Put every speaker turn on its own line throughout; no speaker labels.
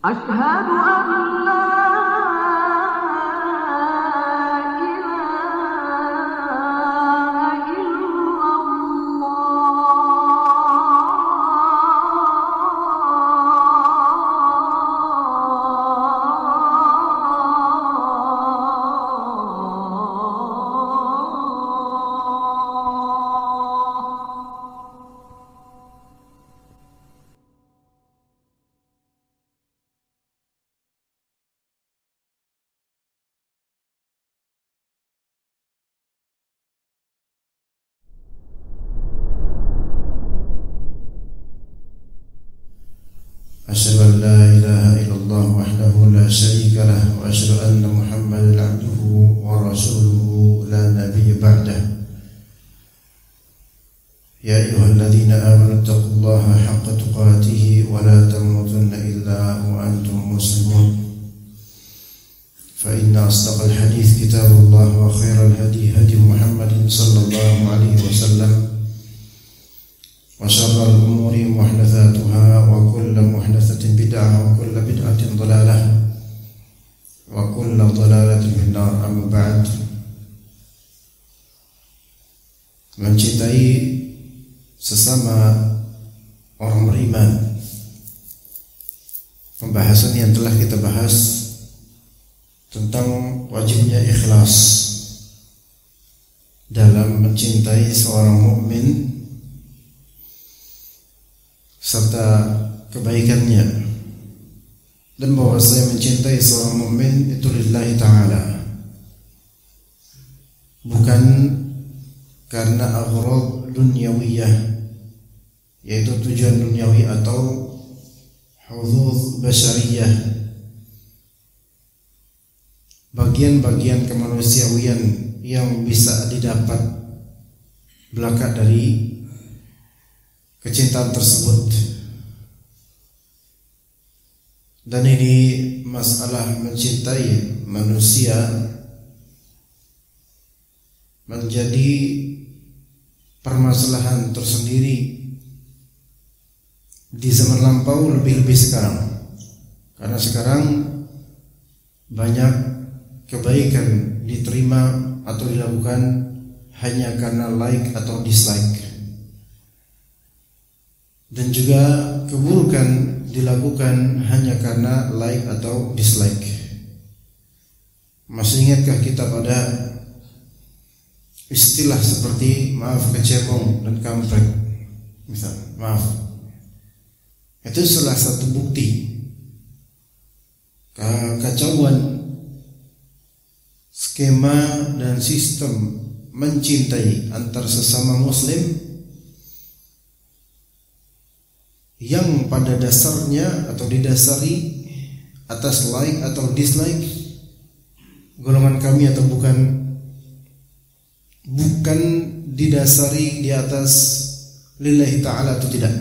أشهد أن لا إله إلا الله.
أشهد أن لا إله إلا الله وحده لا شريك له وأشهد أن محمدا عبده ورسوله لا نبي بعده يا أيها الذين آمنوا اتقوا الله حق تقاته ولا تموتن إلا وأنتم مسلمون فإن أصدق الحديث كتاب الله وخير الهدي هدي محمد صلى الله عليه وسلم وشر الأمور محدثاتها وكل محدثة بدعة وكل بدعة ضلالة وكل ضلالة في النار. أما بعد, mencintai sesama orang beriman, pembahasan yang telah kita bahas tentang wajibnya ikhlas dalam mencintai seorang mukmin serta kebaikannya, dan bahwa saya mencintai seorang mukmin itu lillahi ta'ala, bukan karena aghrad dunyawiyah, yaitu tujuan duniawi atau hudud basyariyah, bagian-bagian kemanusiawian yang bisa didapat belaka dari kecintaan tersebut. Dan ini masalah mencintai manusia menjadi permasalahan tersendiri di zaman lampau, lebih-lebih sekarang, karena sekarang banyak kebaikan diterima atau dilakukan hanya karena like atau dislike, dan juga keburukan dilakukan hanya karena like atau dislike. Masih ingatkah kita pada istilah seperti maaf kecebong dan kampret, misal maaf, itu salah satu bukti kekacauan skema dan sistem mencintai antar sesama muslim yang pada dasarnya atau didasari atas like atau dislike, golongan kami atau bukan didasari di atas lillahi ta'ala atau tidak.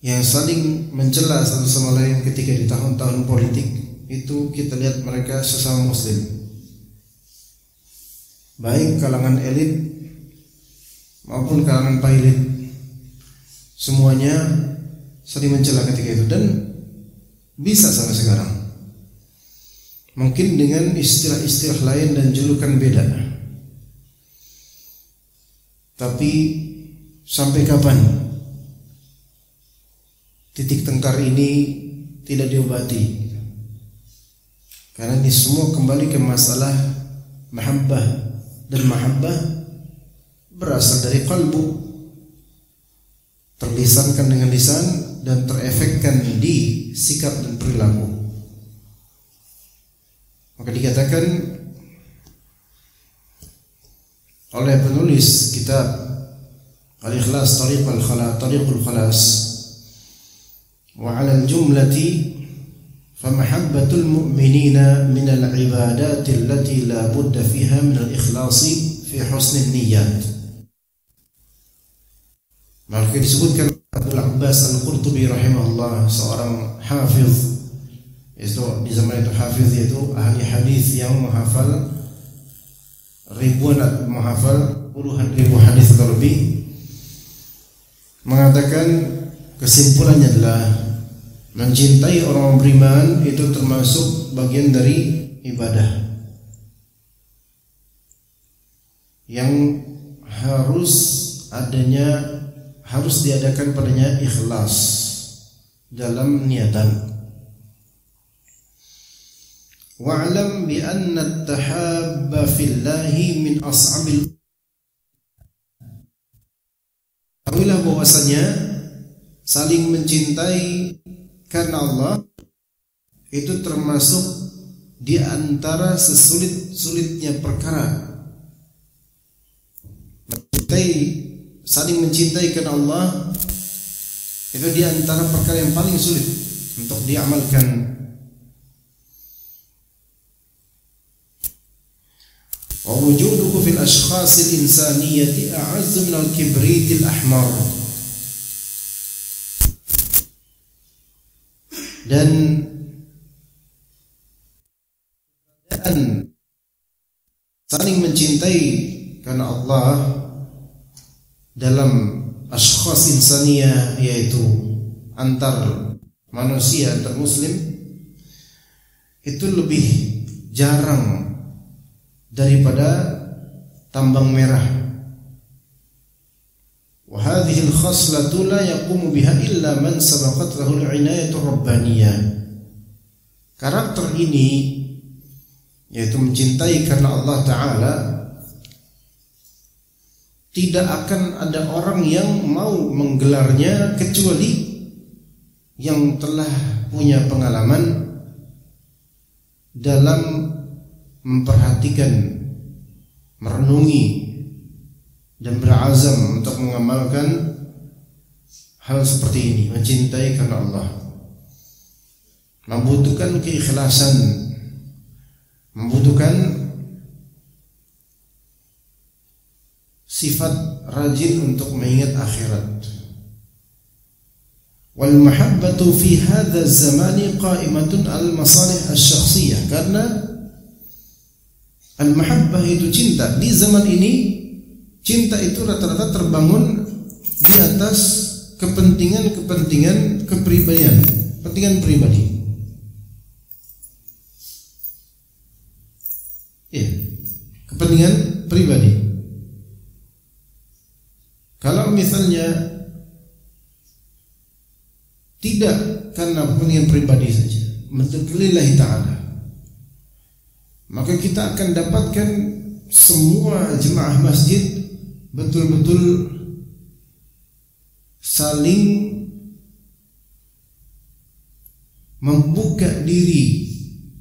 Yang saling mencela satu sama lain ketika di tahun-tahun politik itu kita lihat mereka sesama muslim, baik kalangan elit maupun kalangan pailit, semuanya saling mencela ketika itu, dan bisa sampai sekarang, mungkin dengan istilah-istilah lain dan julukan beda. Tapi sampai kapan titik tengkar ini tidak diobati? Karena ini semua kembali ke masalah mahabbah, dan mahabbah berasal dari qalbu, terlisankan dengan lisan dan terefekkan di sikap dan perilaku. Maka dikatakan oleh penulis kitab Al-Ikhlas Tariqul Khalas, wa 'ala al-jumlati famahabbatul mu'minina min al-ibadati allati la budda fiha min al-ikhlasi fi husnil niyyat. Maka disebutkan Abdul Abbas Al-Qurtubi rahimahullah, seorang hafiz, itu di zaman itu hafiz, yaitu ahli hadis yang menghafal puluhan ribu hadis atau lebih, mengatakan kesimpulannya adalah mencintai orang beriman itu termasuk bagian dari ibadah yang harus diadakan padanya ikhlas dalam niatan. Wa'lam bi anna at-tahabba fillahi min as'abil. Tahuilah bahwasanya saling mencintai karena Allah itu termasuk di antara sesulit-sulitnya perkara. Saling mencintai karena Allah itu di antara perkara yang paling sulit untuk diamalkan. Wa wujuduhu fil ashkhasil insaniyati a'azzu min al-kibritil ahmar. Dan saling mencintai karena Allah dalam ashkhas insaniyah, yaitu antar manusia, antar muslim, itu lebih jarang daripada tambang merah. Wa hadhihi al-khaslatu la yaqumu biha illa man sabaqat lahu al-'inayatu rabbaniyah. Karakter ini, yaitu mencintai karena Allah Ta'ala, tidak akan ada orang yang mau menggelarnya kecuali yang telah punya pengalaman dalam memperhatikan, merenungi, dan berazam untuk mengamalkan hal seperti ini. Mencintai karena Allah membutuhkan keikhlasan, membutuhkan sifat rajin untuk mengingat akhirat. Wal mahabbatu fi hadha az-zamani qa'imatun al-masalih asy-syakhsiyah. Karena al-mahabbah itu cinta. Di zaman ini cinta itu rata-rata terbangun di atas kepentingan kepribadian, kepentingan pribadi. Ya, kepentingan pribadi. Kalau misalnya tidak karena kepentingan pribadi saja, lillahi ta'ala, maka kita akan dapatkan semua jemaah masjid betul-betul saling membuka diri,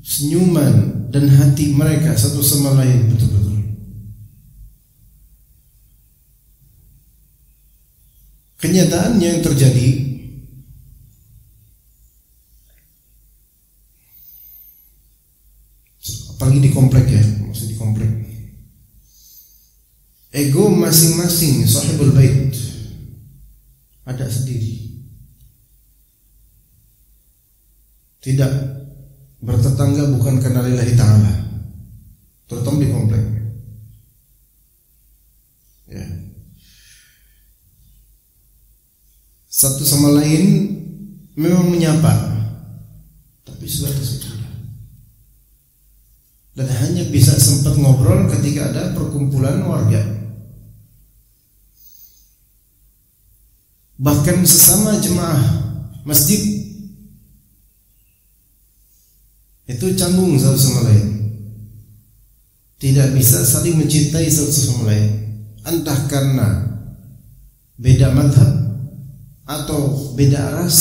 senyuman dan hati mereka satu sama lain betul-betul. Kenyataannya yang terjadi, apalagi di komplek ya, maksud di komplek, ego masing-masing sahibul bait ada sendiri, tidak bertetangga bukan karena lillahi ta'ala, terutama di komplek ya. Satu sama lain memang menyapa, tapi sebatas itu, dan hanya bisa sempat ngobrol ketika ada perkumpulan warga. Bahkan sesama jemaah masjid itu canggung satu sama lain, tidak bisa saling mencintai satu sama lain, entah karena beda madhab, atau beda ras,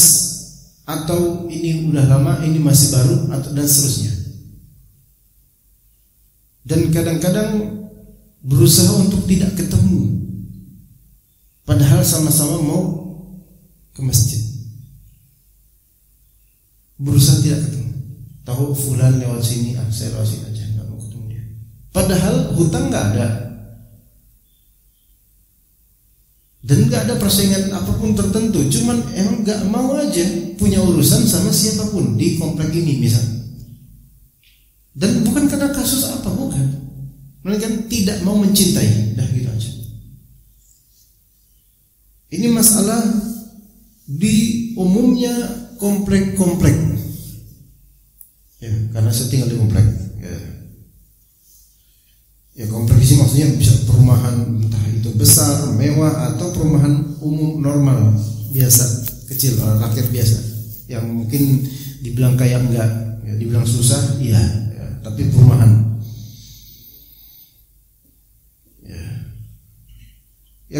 atau ini udah lama, ini masih baru, atau dan seterusnya. Dan kadang-kadang berusaha untuk tidak ketemu, padahal sama-sama mau ke masjid. Berusaha tidak ketemu. Tahu fulan lewat sini, saya lewat sini aja, nggak mau ketemu dia. Padahal hutang nggak ada, dan nggak ada persaingan apapun tertentu, cuman emang nggak mau aja punya urusan sama siapapun di komplek ini misalnya. Dan bukan karena kasus apa, bukan, melainkan tidak mau mencintai, dah gitu aja. Ini masalah di umumnya komplek-komplek. Ya, karena saya tinggal di komplek. Ya komplek di sini maksudnya bisa perumahan entah itu besar, mewah atau perumahan umum normal, biasa, kecil, rakyat biasa. Yang mungkin dibilang kaya enggak, ya, dibilang susah, iya, ya, tapi perumahan. Ya.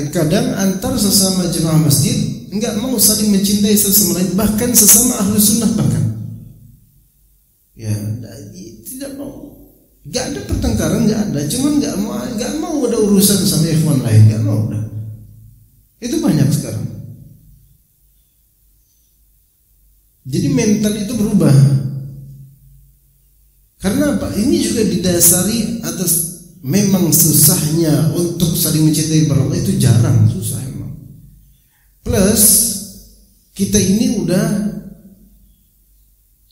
Yang kadang antar sesama jemaah masjid enggak mau saling mencintai sesama lain, bahkan sesama ahlu sunnah bahkan. Ya, tidak mau. Gak ada pertengkaran, gak ada. Cuman gak mau ada urusan sama ikhwan lain, gak mau. Udah. Itu banyak sekarang. Jadi mental itu berubah. Karena apa? Ini juga didasari atas memang susahnya untuk saling mencintai Allah itu jarang, susah emang. Plus kita ini udah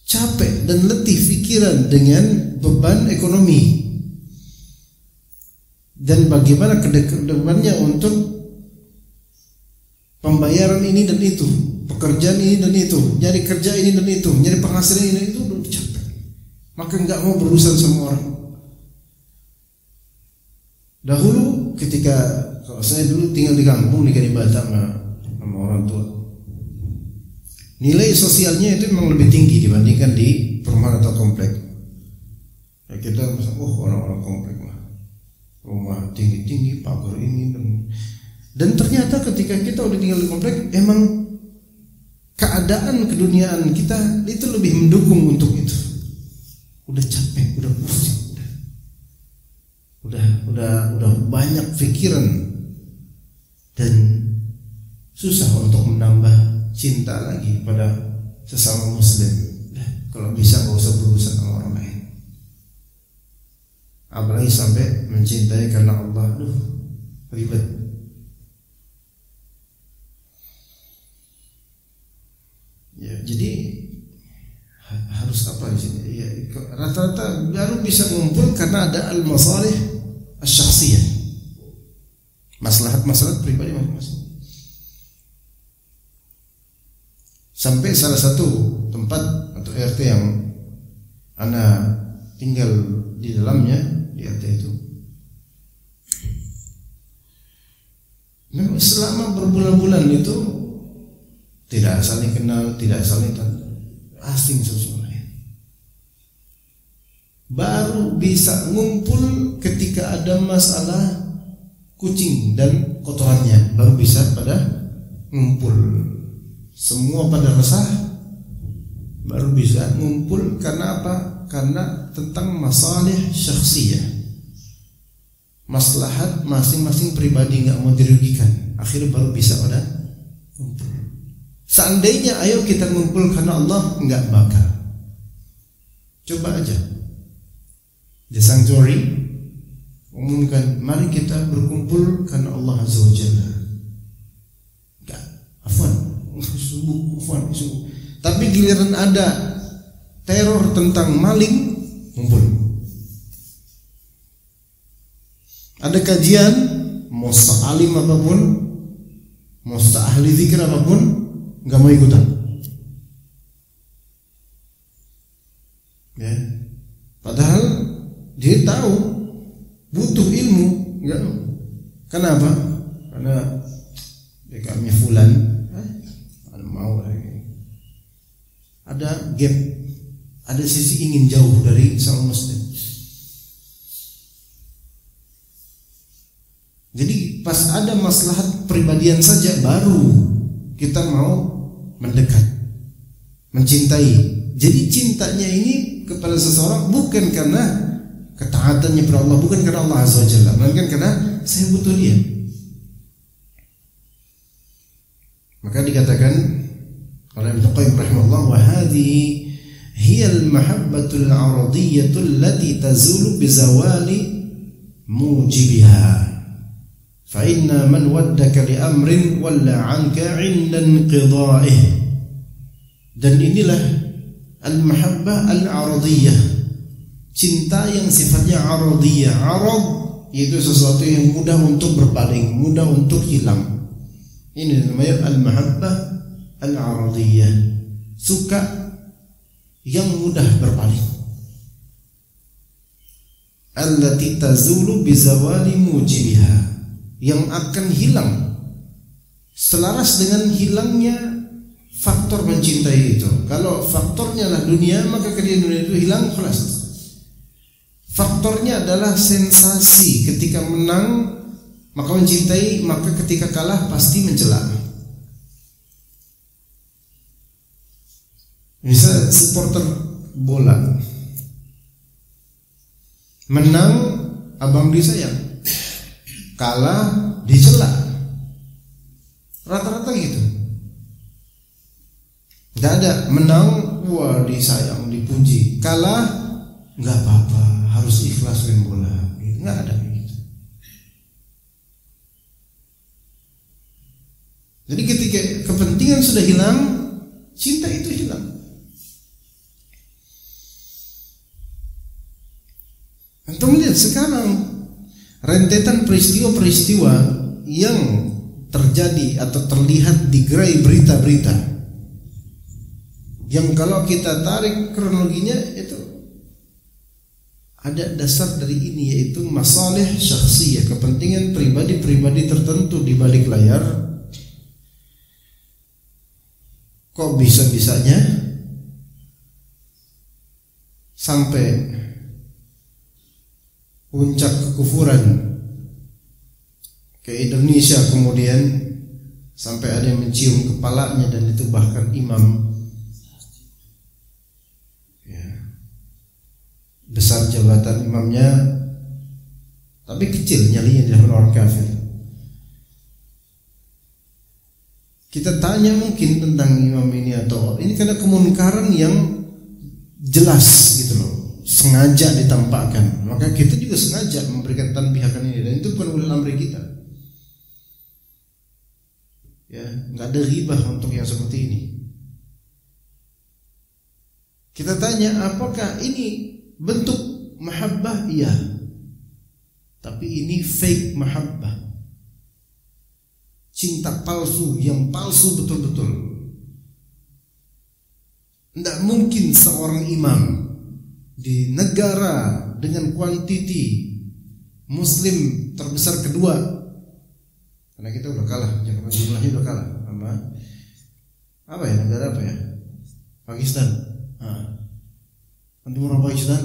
capek dan letih pikiran dengan beban ekonomi dan bagaimana kedepannya untuk pembayaran ini dan itu, pekerjaan ini dan itu, nyari kerja ini dan itu, nyari penghasilan ini dan itu, udah capek. Maka nggak mau berurusan sama orang. Dahulu ketika kalau saya dulu tinggal di kampung di Kalibata sama orang tua, nilai sosialnya itu memang lebih tinggi dibandingkan di perumahan atau komplek. Ya kita orang-orang komplek lah, rumah tinggi-tinggi, pagar ini dan ternyata ketika kita udah tinggal di komplek, emang keadaan keduniaan kita itu lebih mendukung untuk itu. Udah capek, udah pusing, udah banyak pikiran dan susah untuk menambah cinta lagi pada sesama muslim. Kalau bisa gak usah berurusan sama orang lain, apalagi sampai mencintai karena Allah. Ribet. Ya, jadi harus apa di sini? Ya, rata-rata baru bisa ngumpul karena ada al-masalih asy-syakhsiyah, maslahat pribadi masing-masing. Sampai salah satu tempat atau RT yang ana tinggal di dalamnya, di RT itu, memang selama berbulan-bulan itu tidak saling kenal, tidak saling asing satu sama lain. Baru bisa ngumpul ketika ada masalah kucing dan kotorannya, baru bisa pada ngumpul. Semua pada resah, baru bisa ngumpul. Karena apa? Karena tentang masalah syakhsiyah, maslahat masing-masing pribadi, nggak mau dirugikan. Akhirnya baru bisa pada ngumpul. Seandainya ayo kita ngumpul karena Allah, nggak bakal. Coba aja di sanctuary umumkan, mari kita berkumpul karena Allah Azza wa Jalla. Enggak, afwan. Tapi giliran ada teror tentang maling, ngumpul. Ada kajian, mau alim apapun, mau ahli zikir apapun, nggak mau ikutan. Ya, padahal dia tahu butuh ilmu, nggak? Kenapa? Karena BKM-nya fulan. Mau lagi. Ada gap, ada sisi ingin jauh dari sama muslim. Jadi pas ada maslahat pribadian saja baru kita mau mendekat, mencintai. Jadi cintanya ini kepada seseorang bukan karena ketaatannya kepada Allah, bukan karena Allah Azza wa Jalla, melainkan karena saya butuh dia. Maka dikatakan oleh Ibnu Qayyim rahimahullah, wa hadhihi hiya al-mahabbatu al-'aradiyatu allati tazulu bi zawali mujibiha. Fa inna man waddaka li amrin walla 'anka 'inda inqidha'ih. Dan inilah al-mahabbah al-'aradiyah, cinta yang sifatnya 'aradiyah. 'Arad yaitu sesuatu yang mudah untuk berpaling, mudah untuk hilang. Ini namanya al-mahabbah al-aradiyah, suka yang mudah berpaling, allati tazulu bizawali mujibiha, yang akan hilang selaras dengan hilangnya faktor mencintai itu. Kalau faktornya adalah dunia, maka ketika dunia itu hilang, khalas. Faktornya adalah sensasi ketika menang maka mencintai, maka ketika kalah pasti mencela. Misal supporter bola, menang abang disayang, kalah dicela, rata-rata gitu. Gak ada menang wah disayang, dipuji, kalah nggak apa-apa, harus ikhlas main bola, nggak ada begitu. Jadi ketika kepentingan sudah hilang, cinta itu hilang. Antum lihat sekarang rentetan peristiwa-peristiwa yang terjadi atau terlihat di gerai berita-berita, yang kalau kita tarik kronologinya itu ada dasar dari ini, yaitu masalih syakhsiyah, kepentingan pribadi-pribadi tertentu di balik layar. Kok bisa-bisanya sampai puncak kekufuran ke Indonesia, kemudian sampai ada yang mencium kepalanya, dan itu bahkan imam ya, besar jabatan imamnya, tapi kecil nyalinya di hadapan orang kafir. Kita tanya mungkin tentang imam ini atau ini, karena kemunkaran yang jelas gitu loh, sengaja ditampakkan, maka kita juga sengaja memberikan tanbihakan ini, dan itu bukan ulil amri kita. Ya, nggak ada ribah untuk yang seperti ini. Kita tanya, apakah ini bentuk mahabbah? Iya, tapi ini fake mahabbah, cinta palsu, yang palsu betul-betul. Tidak mungkin seorang imam di negara dengan kuantiti muslim terbesar kedua, karena kita udah kalah, jumlahnya udah kalah sama apa ya, negara apa ya, Pakistan. Antum orang Pakistan.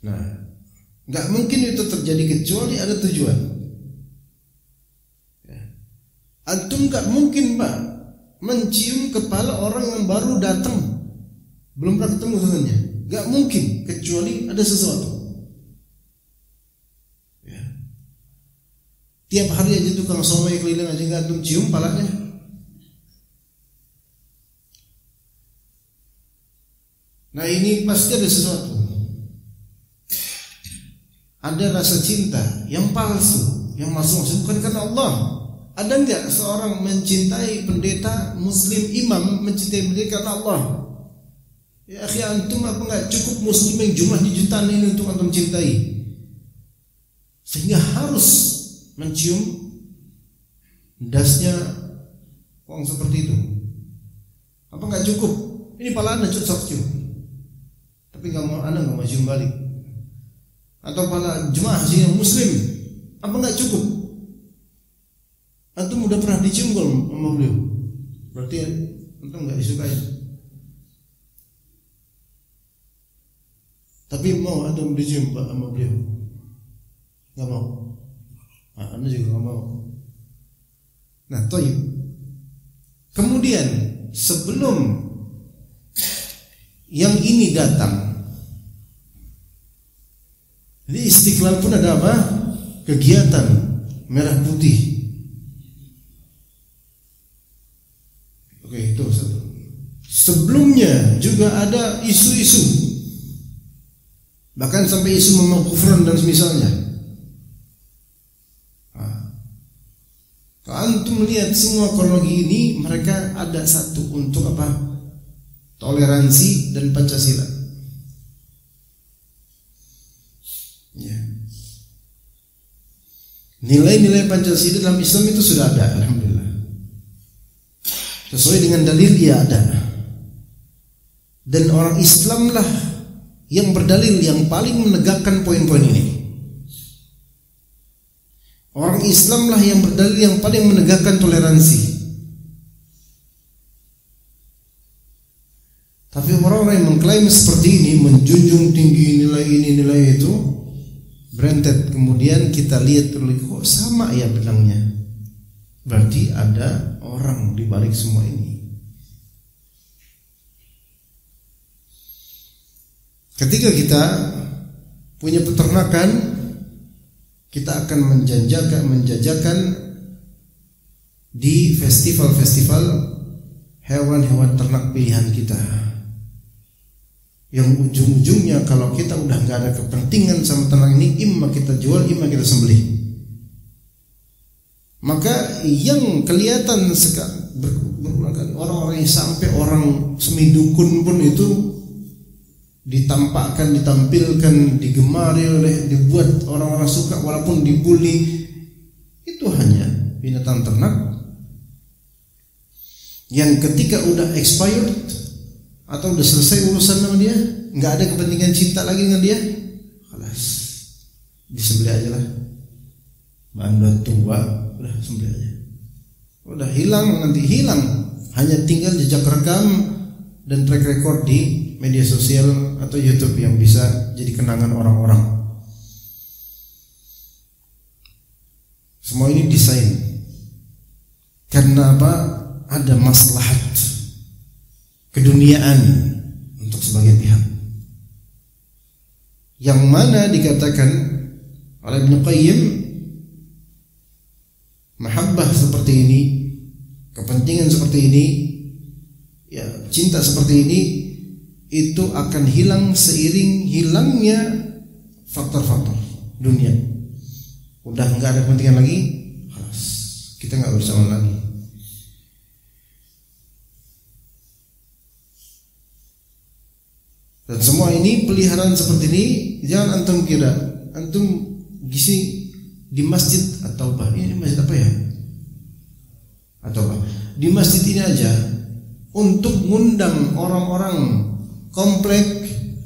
Nah, nggak mungkin itu terjadi kecuali ada tujuan. Ya. Antum nggak mungkin Pak mencium kepala orang yang baru datang, belum pernah ketemu dengannya, nggak mungkin kecuali ada sesuatu. Ya. Tiap hari aja tukang somai keliling aja nggak antum cium palanya. Nah ini pasti ada sesuatu. Ada rasa cinta yang palsu, yang masuk bukan karena Allah. Ada enggak seorang mencintai pendeta muslim, imam mencintai pendeta karena Allah? Ya akhi, antum apa enggak cukup muslim yang jumlahnya jutaan ini untuk antum cintai, sehingga harus mencium dasnya orang seperti itu? Apa enggak cukup? Ini pala anda cocok cium, tapi anda enggak mau cium balik. Atau pala jemaah sini muslim, apa enggak cukup? Antum udah pernah dicium belum sama beliau? Berarti antum enggak disukai. Tapi mau antum dicium sama beliau? Enggak mau. Nah, anda juga enggak mau. Nah, toib. Kemudian sebelum yang ini datang, di Istiqlal pun ada apa? Kegiatan merah putih. Oke, itu satu. Sebelumnya juga ada isu-isu, bahkan sampai isu memangkufran dan semisalnya. Kalau antum melihat semua kronologi ini, mereka ada satu untuk apa? Toleransi dan Pancasila. Ya. Nilai-nilai Pancasila dalam Islam itu sudah ada, alhamdulillah. Sesuai dengan dalil dia ada. Dan orang Islamlah yang berdalil yang paling menegakkan poin-poin ini. Orang Islamlah yang berdalil yang paling menegakkan toleransi. Tapi orang-orang yang mengklaim seperti ini, menjunjung tinggi nilai ini, nilai itu, berentet. Kemudian kita lihat terus, kok sama ya bilangnya. Berarti ada orang di balik semua ini. Ketika kita punya peternakan, kita akan menjajakan di festival-festival hewan-hewan ternak pilihan kita. Yang ujung-ujungnya kalau kita udah nggak ada kepentingan sama ternak ini, imma kita jual, imma kita sembelih. Maka yang kelihatan berulang kali orang-orang yang sampai orang semidukun pun itu ditampakkan, ditampilkan, digemari oleh, dibuat orang-orang suka walaupun dibully. Itu hanya binatang ternak yang ketika udah expired atau udah selesai urusan sama dia, nggak ada kepentingan cinta lagi dengan dia, kelas disembelih aja lah. Udah tua, udah sembelih aja. Udah hilang, nanti hilang. Hanya tinggal jejak rekam dan track record di media sosial atau YouTube yang bisa jadi kenangan orang-orang. Semua ini desain. Karena apa? Ada maslahat keduniaan untuk sebagian pihak. Yang mana dikatakan oleh Ibnu Qayyim, mahabbah seperti ini, kepentingan seperti ini, ya cinta seperti ini, itu akan hilang seiring hilangnya faktor-faktor dunia. Udah nggak ada kepentingan lagi, kita nggak bersama lagi. Dan semua ini peliharaan seperti ini, jangan antum kira antum gisi di masjid atau apa, ini masjid apa ya? Atau apa? Di masjid ini aja untuk ngundang orang-orang komplek,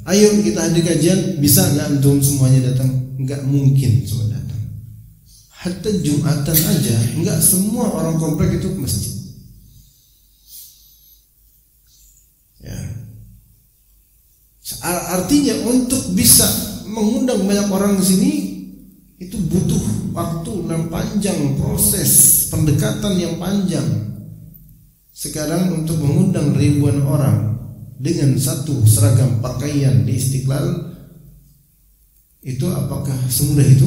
ayo kita hadir kajian, bisa nggak antum semuanya datang? Nggak mungkin semua datang. Hatta Jumatan aja, nggak semua orang komplek itu ke masjid. Ya. Artinya untuk bisa mengundang banyak orang ke sini itu butuh waktu yang panjang, proses pendekatan yang panjang. Sekarang untuk mengundang ribuan orang dengan satu seragam pakaian di Istiqlal, itu apakah semudah itu?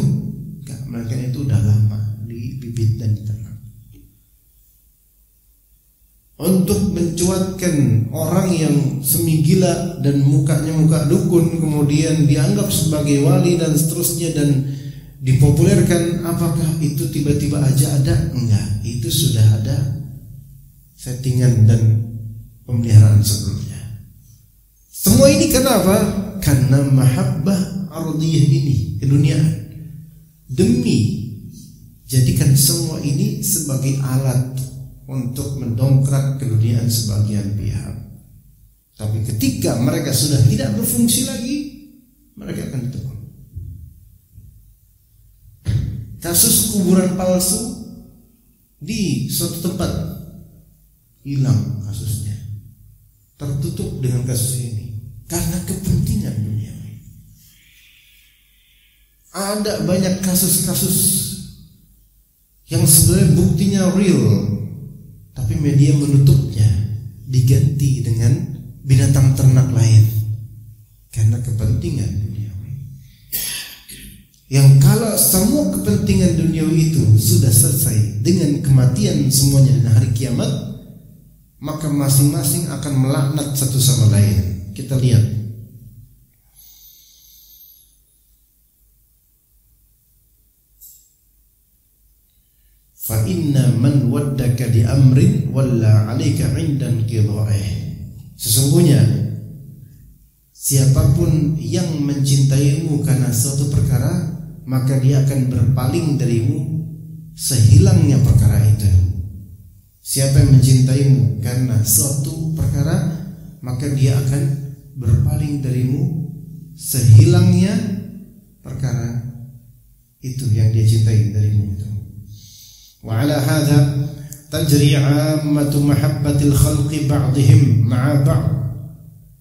Enggak, mereka itu udah lama dibibit dan ditanam. Untuk mencuatkan orang yang semi gila dan mukanya muka dukun, kemudian dianggap sebagai wali dan seterusnya dan dipopulerkan, apakah itu tiba-tiba aja ada? Enggak, itu sudah ada settingan dan pemeliharaan sebelumnya. Semua ini kenapa? Karena mahabbah ardhiyah ini, keduniaan. Demi jadikan semua ini sebagai alat untuk mendongkrak keduniaan sebagian pihak. Tapi ketika mereka sudah tidak berfungsi lagi, mereka akan ditebang. Kasus kuburan palsu di suatu tempat hilang kasusnya, tertutup dengan kasus ini karena kepentingan dunia. Ada banyak kasus-kasus yang sebenarnya buktinya real, tapi media menutupnya, diganti dengan binatang ternak lain karena kepentingan duniawi. Yang kalau semua kepentingan duniawi itu sudah selesai dengan kematian semuanya dan hari kiamat, maka masing-masing akan melaknat satu sama lain. Kita lihat fa inna man waddaka di amrin walla 'alaika 'indan qidha'ih. Sesungguhnya siapapun yang mencintaimu karena suatu perkara, maka dia akan berpaling darimu sehilangnya perkara itu. Siapa yang mencintaimu karena suatu perkara, maka dia akan berpaling darimu sehilangnya perkara itu yang dia cintai darimu itu. Wa ala hadza tajri 'ammatu mahabbatil khalqi ba'dihim ma'a ba'd.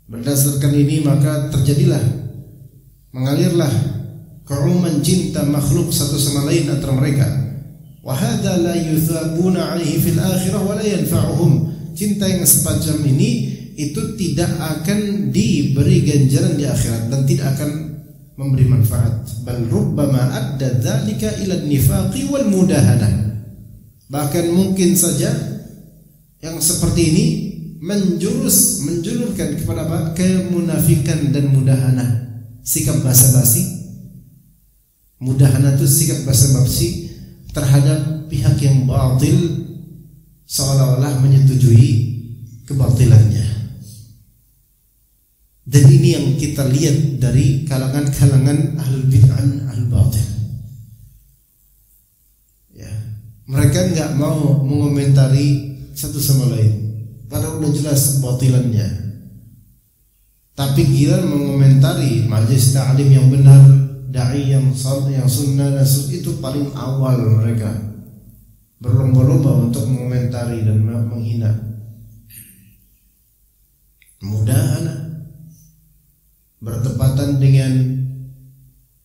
Berdasarkan ini maka terjadilah, mengalirlah keumuman cinta makhluk satu sama lain antara mereka. Wa hadza la yuthabuna 'alaihi fil akhirah wa la yanfa'uhum. Cinta yang semacam ini itu tidak akan diberi ganjaran di akhirat dan tidak akan memberi manfaat. Bal rubbama adda dzalika ila an-nifaqi wal mudahanah. Bahkan mungkin saja yang seperti ini menjulurkan kepada apa? Kemunafikan dan mudahanah, sikap basa-basi. Mudahanah itu sikap basa-basi terhadap pihak yang batil, seolah-olah menyetujui kebatilannya. Dan ini yang kita lihat dari kalangan-kalangan ahlul bid'ah, ahlul batil. Ya, mereka enggak mau mengomentari satu sama lain, padahal udah jelas kebatilannya. Tapi giliran mengomentari majelis ta'lim yang benar, dai yang sunnah itu paling awal mereka berlomba-lomba untuk mengomentari dan menghina. Mudah bertepatan dengan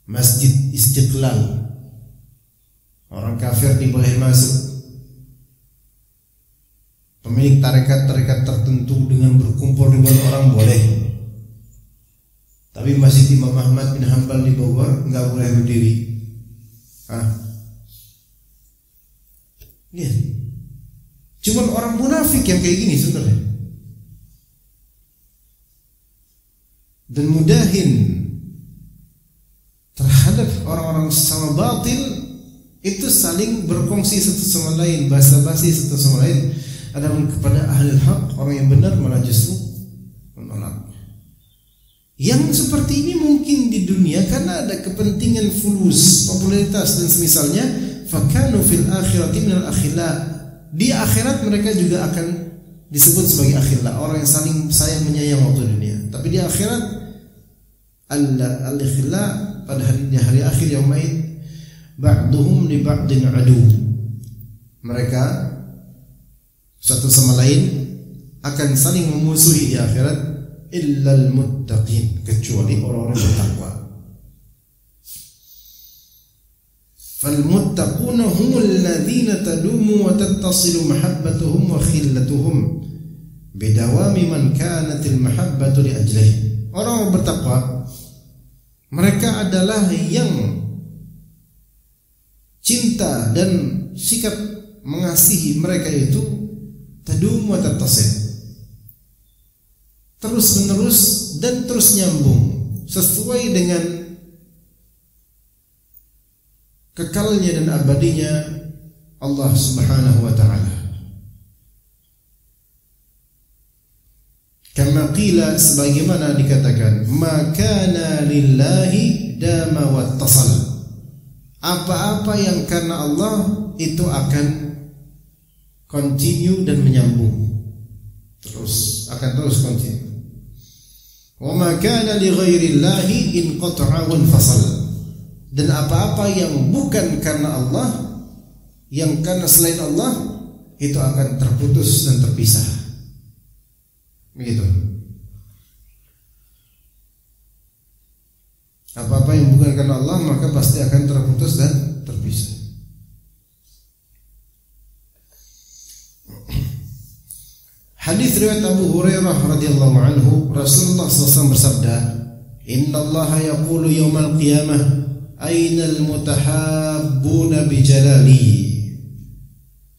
Masjid Istiqlal, orang kafir diboleh masuk. Pemilik tarekat-tarekat tertentu dengan berkumpul ribuan orang boleh. Tapi Masjid Imam Ahmad bin Hanbal di Bogor enggak boleh berdiri. Lihat. Cuman orang munafik yang kayak gini sebenarnya. Dan mudahin terhadap orang-orang sama batil itu saling berkongsi satu sama lain, basa-basi satu sama lain. Adapun kepada ahli hak, orang yang benar malah justru menolak. Yang seperti ini mungkin di dunia karena ada kepentingan fulus, popularitas dan semisalnya. Fakanu fil akhirati minal akhilla. Di akhirat mereka juga akan disebut sebagai akhilla, orang yang saling sayang menyayang waktu dunia. Tapi di akhirat al-akhilla pada hari akhir yaumid ba'duhum li ba'din adu. Mereka satu sama lain akan saling memusuhi di akhirat illal muttaqin, kecuali orang-orang yang bertakwa. Fal muttaquna humul ladzina tadumu wa tattasilu mahabbatuhum wa khillatuhum bidawami man kanatil mahabbatu li ajlihi. Orang bertakwa mereka adalah yang cinta dan sikap mengasihi mereka itu tadum wa tattasil, terus menerus dan terus nyambung sesuai dengan kekalnya dan abadinya Allah Subhanahu wa ta'ala. Kama qila, sebagaimana dikatakan, ma kana lillahi dama wattasal. Apa-apa yang karena Allah itu akan continue dan menyambung, akan terus continue. Wa ma kana li ghairillahi inqata'a wa infasal. Dan apa-apa yang bukan karena Allah, yang karena selain Allah, itu akan terputus dan terpisah. Begitu. Apa-apa yang bukan karena Allah maka pasti akan terputus dan terpisah. Hadis riwayat Abu Hurairah radhiyallahu anhu, Rasulullah SAW bersabda, "Inna Allah yaqulu yawmal qiyamah, ainal mutahabbuna bijalali."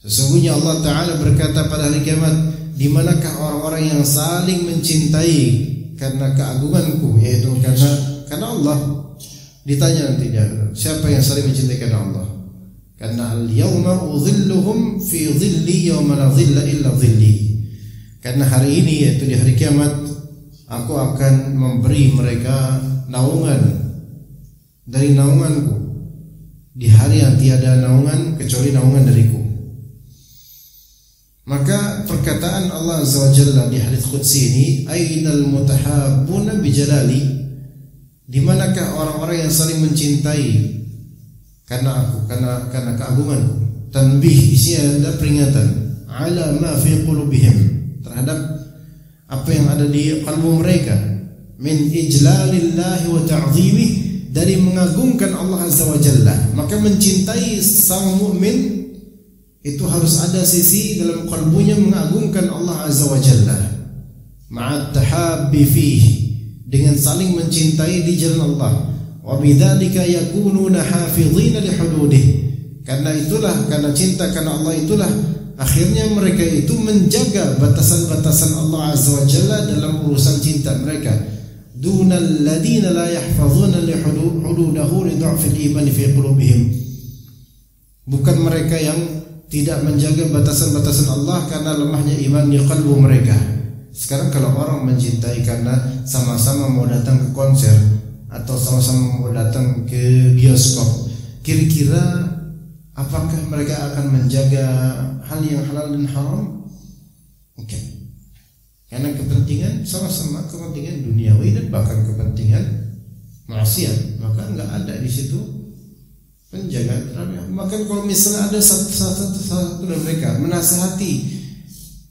Sesungguhnya Allah Ta'ala berkata pada hari kiamat, di manakah orang-orang yang saling mencintai karena keagunganku, yaitu karena Allah. Ditanya nantinya, siapa yang saling mencintai karena Allah? Karena al-yawma udhilluhum fi dhilli yawma la dhilla illa dhilli. Karena hari ini, yaitu di hari kiamat, aku akan memberi mereka naungan dari naunganku di hari yang tiada naungan kecuali naungan dariku. Maka perkataan Allah Azza wa Jalla di hadits qudsi ini, ainal mutahabbuna bijalali, di manakah orang-orang yang saling mencintai karena aku, karena keagunganku. Tanbih, isinya adalah peringatan ala ma fi qulubihim, terhadap apa yang ada di kalbu mereka, min ijlalillahi wa ta'zimih, dari mengagungkan Allah Azza wa Jalla. Maka mencintai sang mukmin itu harus ada sisi dalam kalbunya mengagungkan Allah Azza wa Jalla, ma'at tahabbi fihi, dengan saling mencintai di jalan Allah. Wa bidzalika yakununa hafizina li hududih, karena cinta karena Allah itulah akhirnya mereka itu menjaga batasan-batasan Allah Azza wa Jalla dalam urusan cinta mereka. Dunal ladina la yahfazuna li hududahu li dha'fil iman fi qulubihim, bukan mereka yang tidak menjaga batasan-batasan Allah karena lemahnya iman di kalbu mereka. Sekarang kalau orang mencintai karena sama-sama mau datang ke konser atau sama-sama mau datang ke bioskop, kira-kira apakah mereka akan menjaga hal yang halal dan haram? Oke. Karena kepentingan sama-sama, kepentingan duniawi dan bahkan kepentingan maksiat, maka enggak ada di situ penjagaan terhadap. Maka kalau misalnya ada satu dari mereka menasihati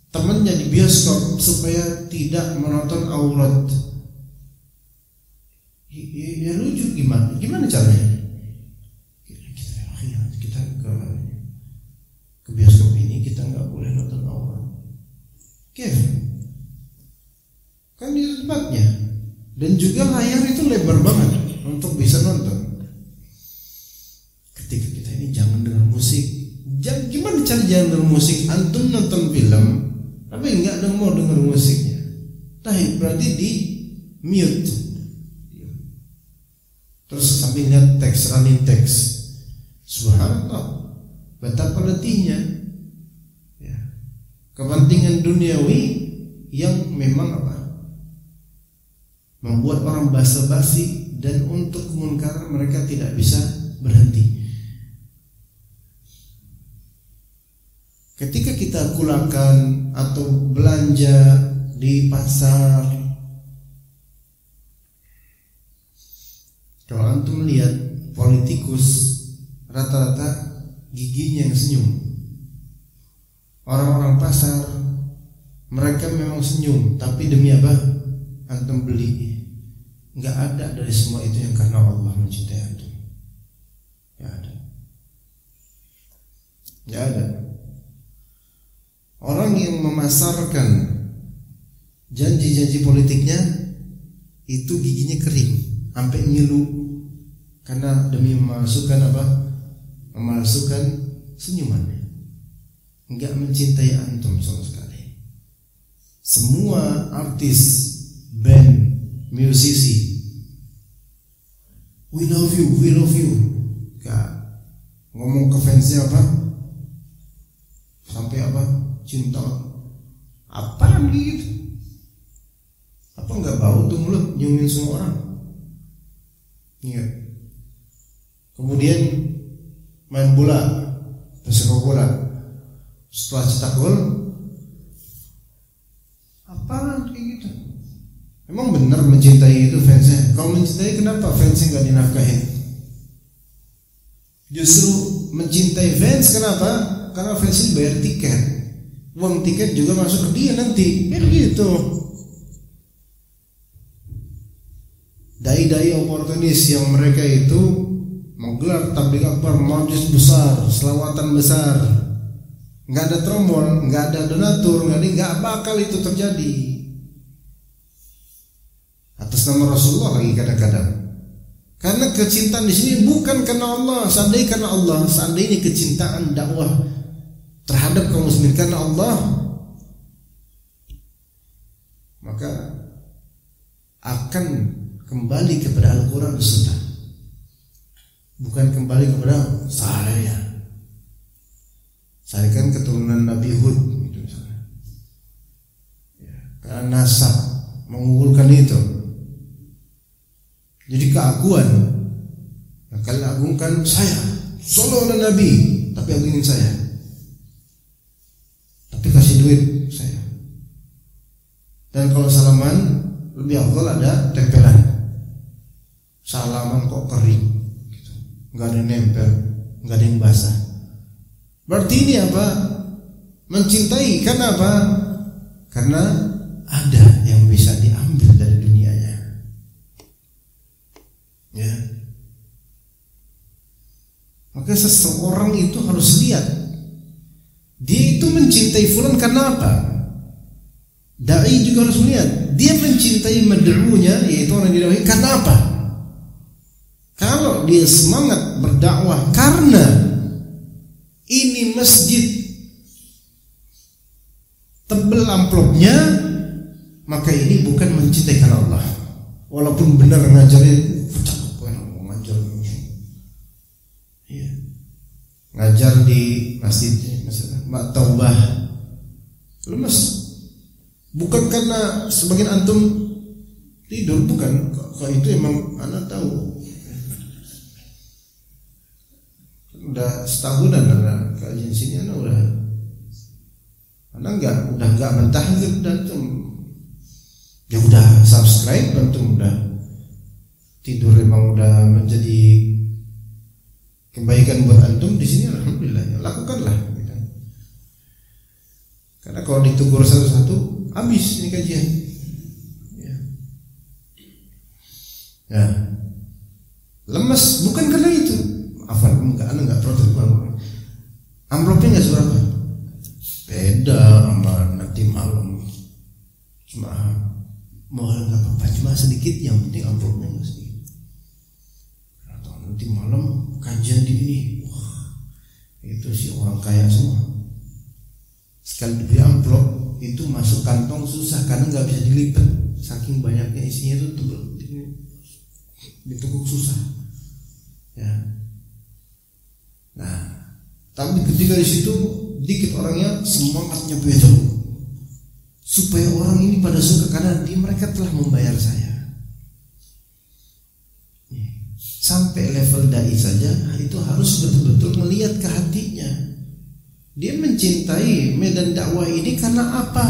temannya di bioskop supaya tidak menonton aurat, ya lucu, gimana caranya? Kita ke bioskop ini kita nggak boleh nonton aurat, kan di tempatnya, dan juga layar itu lebar banget untuk bisa nonton. Ketika kita ini jangan dengar musik, gimana cara jangan dengar musik? Antum nonton film tapi nggak mau dengar musiknya, berarti di mute. Terus sambil lihat teks, running teks. Subhanallah, betapa letihnya ya, kepentingan duniawi yang memang membuat orang basa-basi, dan untuk kemunkaran mereka tidak bisa berhenti. Ketika kita kulakan atau belanja di pasar, kalau antum melihat politikus, rata-rata giginya yang senyum. Orang-orang pasar, mereka memang senyum, tapi demi apa? Antum beli. Enggak ada dari semua itu yang karena Allah mencintai antum. Enggak ada. Enggak ada. Orang yang memasarkan janji-janji politiknya itu giginya kering sampai ngilu karena demi memasukkan apa? Memasukkan senyumannya. Enggak mencintai antum sama sekali. Semua artis, band, musisi, we love you. Gak ngomong ke fansnya apa? Sampai apa? Cinta. Apaan gitu? Apa nggak bau tuh mulut nyiumin semua orang? Iya. Kemudian main bola, pesepak bola. Setelah cetak gol, apaan kayak gitu? Emang benar mencintai itu fansnya? Kalau mencintai kenapa fansnya nggak dinafkahin? Justru mencintai fans kenapa? Karena fansnya bayar tiket, uang tiket juga masuk ke dia nanti, kan gitu. Dai-dai oportunis yang mereka itu menggelar tabligh akbar, majelis besar, selawatan besar, nggak ada trombon, nggak ada donatur, nggak bakal itu terjadi. Atas nama Rasulullah lagi kadang-kadang. Karena kecintaan di sini bukan karena Allah. Seandainya karena Allah, seandainya kecintaan dakwah terhadap kaum muslimin karena Allah, maka akan kembali kepada Al-Quran dan Sunnah, bukan kembali kepada saya kan keturunan Nabi Hud gitu misalnya. Ya, karena nasab mengunggulkan itu. Jadi keaguan, nah, kalian agungkan saya Sallallahu alaihi Nabi, tapi aku ingin saya. Tapi kasih duit saya. Dan kalau salaman lebih afdal ada tempelan. Salaman kok kering gitu. Enggak ada yang nempel, enggak ada yang basah. Berarti ini apa? Mencintai. Karena apa? Karena ada yang bisa diambil dari dunianya. Ya. Maka seseorang itu harus lihat, dia itu mencintai fulan karena apa? Dai juga harus melihat, dia mencintai mad'unya, yaitu orang yang didakwahi, karena apa? Kalau dia semangat berdakwah karena ini masjid tebel amplopnya, maka ini bukan mencintai karena Allah. Walaupun benar ngajarin, ngajar di masjid misalnya Mbak Taubah lemes, bukan karena sebagian antum tidur, bukan. Kalau itu emang anak tahu, udah setahunan anak kajian sini, anak udah nggak mentahdir, dan antum ya udah subscribe, antum udah tidur, emang udah menjadi kebaikan buat antum di sini, alhamdulillah, ya, lakukanlah gitu. Karena kalau ditegur satu-satu habis ini kajian. Ya. Ya. Lemes bukan karena itu. Anak enggak protes banget. Amplopnya enggak seberapa. Beda sama nanti malam. Cuma mahal enggak apa-apa, cuma sedikit, yang penting amplopnya enggak sedikit. Nanti malam kajian di ini, wah, itu sih orang kaya semua. Sekali diberi amplop itu masuk kantong susah karena nggak bisa dilipat, saking banyaknya isinya itu ditukuk susah. Ya. Nah, tapi ketika di situ dikit orangnya semangatnya beda, supaya orang ini pada suka karena mereka telah membayar saya. Sampai level dai saja itu harus betul-betul melihat ke hatinya. Dia mencintai medan dakwah ini karena apa?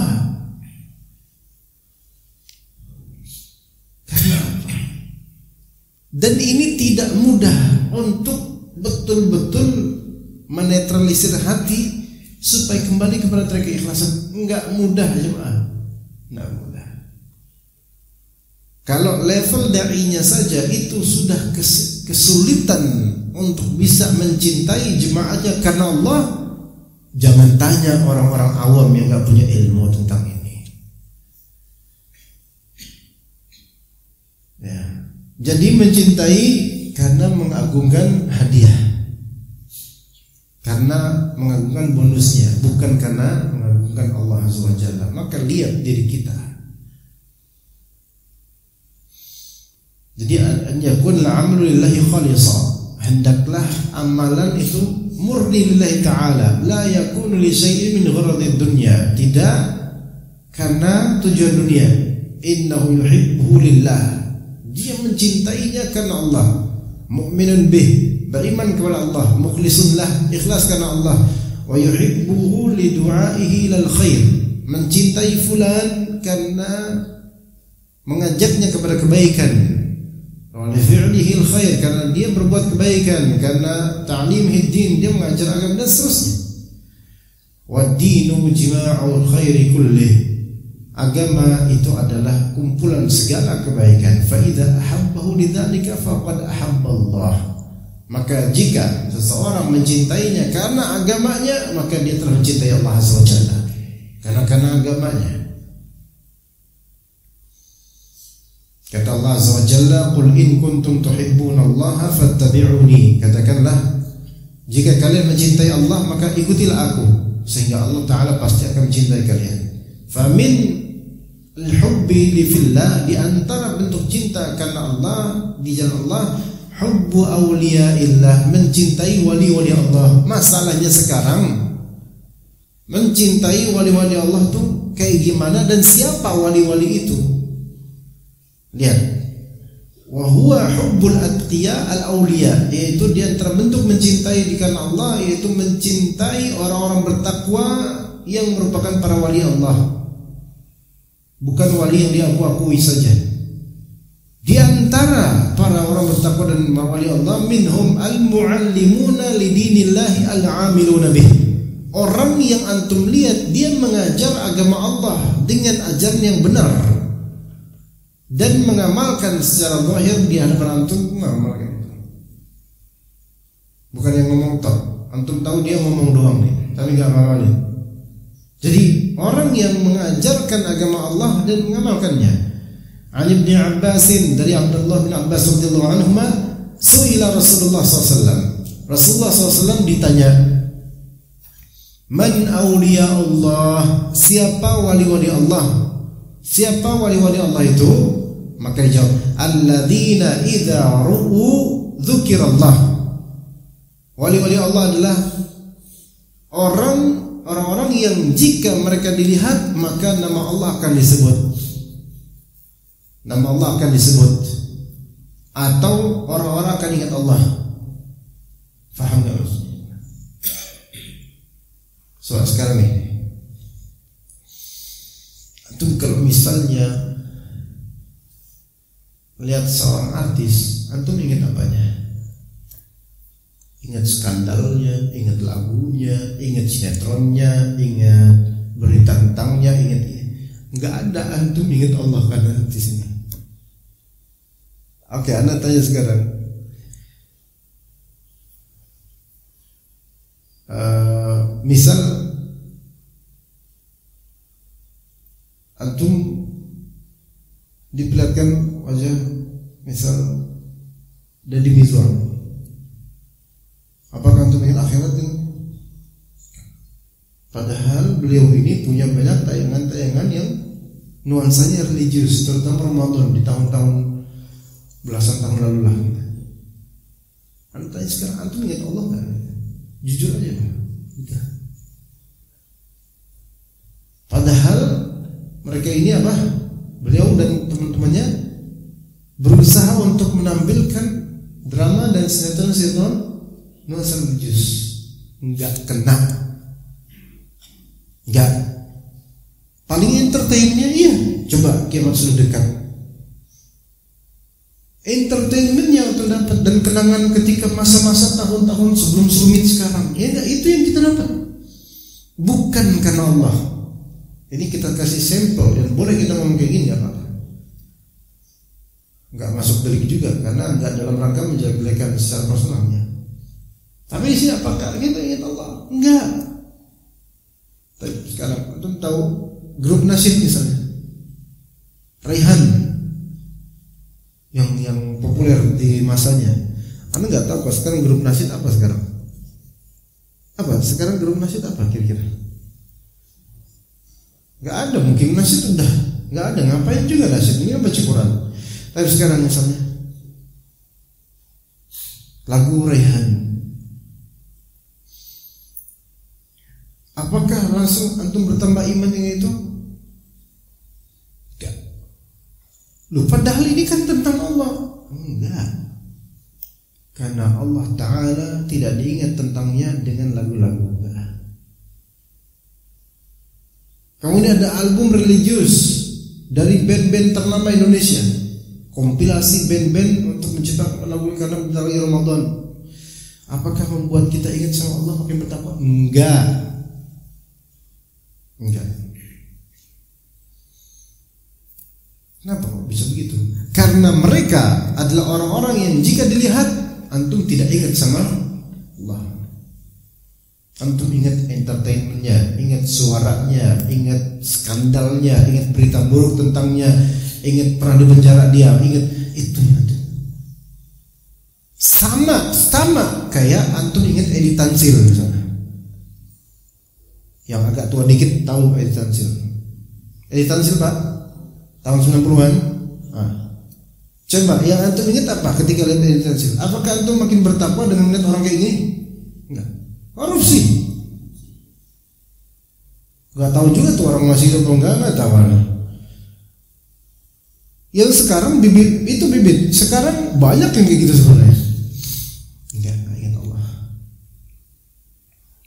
Karena apa? Dan ini tidak mudah untuk betul-betul menetralisir hati supaya kembali kepada keikhlasan. Enggak mudah, jemaah. Enggak mudah. Kalau level dai-nya saja itu sudah kesulitan untuk bisa mencintai jemaahnya karena Allah, jangan tanya orang-orang awam yang gak punya ilmu tentang ini. Ya. Jadi mencintai karena mengagungkan hadiah, karena mengagungkan bonusnya, bukan karena mengagungkan Allah Azza wa Jalla. Maka lihat diri kita. Jadi an yakun al-'amalu lillahi khalisa, hendaklah amalan itu murni lillahi ta'ala, la yakunu li syai'in min gharadid dunya, tidak karena tujuan dunia. Innahu yuhibbuhu lillah, dia mencintainya karena Allah. Mu'minun bih, beriman kepada Allah, mukhlisun lah, ikhlas karena Allah. Wa yuhibbuhu li du'aihi lal khair, mencintai fulan karena mengajaknya kepada kebaikan. Wa fi'lihi al-khair, karena dia berbuat kebaikan, karena ta'limid din, dia mengajar agama, dan seterusnya. Wa dinu jima'ul khairi kullih, agama itu adalah kumpulan segala kebaikan. Fa idza ahabbahu lidzalika faqad ahabballah, maka jika seseorang mencintainya karena agamanya, maka dia telah mencintai Allah Azza wa Jalla karena agamanya. Kata Allah Azza wa Jalla, "Qul in kuntum tuhibbunallaha fattabi'uni." Katakanlah, jika kalian mencintai Allah, maka ikutilah aku, sehingga Allah Ta'ala pasti akan mencintai kalian. Famin al-hubbi li fillah, di antara bentuk cinta karena Allah, di jalan Allah, hubbu awliyaillah, mencintai wali-wali Allah. Masalahnya sekarang, mencintai wali-wali Allah tuh kayak gimana dan siapa wali-wali itu? Lihat, wa huwa hubbul atqiya al-awliya, yaitu di antara bentuk mencintai di karena Allah yaitu mencintai orang-orang bertakwa yang merupakan para wali Allah, bukan wali yang diaku-akui saja. Di antara para orang bertakwa dan wali Allah minhum al-muallimuna lidinillahi al-amiluna bih, orang yang antum lihat dia mengajar agama Allah dengan ajaran yang benar dan mengamalkan secara zahir di hadapan antum, mengamalkan itu. Bukan yang ngomong tok, antum tahu dia ngomong doang nih, tapi enggak ngamalin. Jadi orang yang mengajarkan agama Allah dan mengamalkannya. Ali bin Abbasin, dari Abdullah bin Abbas radhiyallahu anhuma, suila Rasulullah SAW. Rasulullah SAW ditanya, man awliya Allah, siapa wali-wali Allah? Siapa wali-wali Allah itu? Maka dijawab, alladzina idza ru'u dzukirallah. Wali-wali Allah adalah orang-orang yang jika mereka dilihat maka nama Allah akan disebut. Nama Allah akan disebut atau orang-orang akan ingat Allah. Faham enggak maksudnya? Soal sekarang nih, antum kalau misalnya melihat seorang artis, antum ingat apanya? Ingat skandalnya, ingat lagunya, ingat sinetronnya, ingat berita tentangnya, ingat ini. Enggak ada antum ingat Allah karena artis ini. Oke, anda tanya sekarang, misal antum diperlihatkan wajah misal Deddy Mizwar, apakah antum ingat akhirat ini? Padahal beliau ini punya banyak tayangan-tayangan yang nuansanya religius, terutama Ramadan di tahun-tahun belasan tahun lalu lah. Anda tanya sekarang, antum ingat Allah nggak? Jujur aja, Pak. Padahal mereka ini apa? Beliau dan teman-temannya berusaha untuk menampilkan drama dan sinetron nuansa religius. Enggak kena. Enggak. Paling entertainnya iya. Coba kiamat sudah dekat. Entertainment yang terdapat dan kenangan ketika masa-masa tahun-tahun sebelum rumit sekarang, ya enggak, itu yang kita dapat. Bukan karena Allah. Ini kita kasih sampel dan boleh kita ngomong kayak gini enggak apa-apa. Enggak masuk delik juga karena enggak dalam rangka menjelek-jelekan secara personalnya. Tapi sih apakah kita ingat Allah? Enggak. Tapi sekarang antum tahu grup nasyid misalnya, Raihan yang populer di masanya. Anda nggak tahu kok sekarang grup nasyid apa sekarang? Apa sekarang grup nasyid apa kira-kira? Nggak ada, mungkin nasyid udah nggak ada. Ngapain juga nasyid? Ini baca Quran. Tapi sekarang misalnya lagu Raihan, apakah langsung antum bertambah iman dengan itu? Enggak. Loh, padahal ini kan tentang Allah. Enggak. Karena Allah Ta'ala tidak diingat tentangnya dengan lagu-lagu. Enggak. Kemudian ada album religius dari band-band ternama Indonesia, kompilasi band-band untuk menciptakan lagu karena bentar lagi Ramadan. Apakah membuat kita ingat sama Allah makin bertakwa? Enggak. Enggak. Kenapa kok bisa begitu? Karena mereka adalah orang-orang yang jika dilihat antum tidak ingat sama Allah. Antum ingat entertainmentnya, ingat suaranya, ingat skandalnya, ingat berita buruk tentangnya, ingat pernah di penjara dia, ingat itu. Sama kayak antum ingat Edi Tansil misalnya. Yang agak tua dikit tahu Edi Tansil. Edi Tansil Pak, tahun 90-an. Coba yang antum ingat apa ketika lihat Edi Tansil? Apakah antum makin bertakwa dengan melihat orang kayak gini? Enggak. Korupsi. Gak tahu juga tuh orang masih hidup enggak tahu. Yang sekarang bibit sekarang banyak yang kayak gitu sebenarnya. Enggak ingat Allah.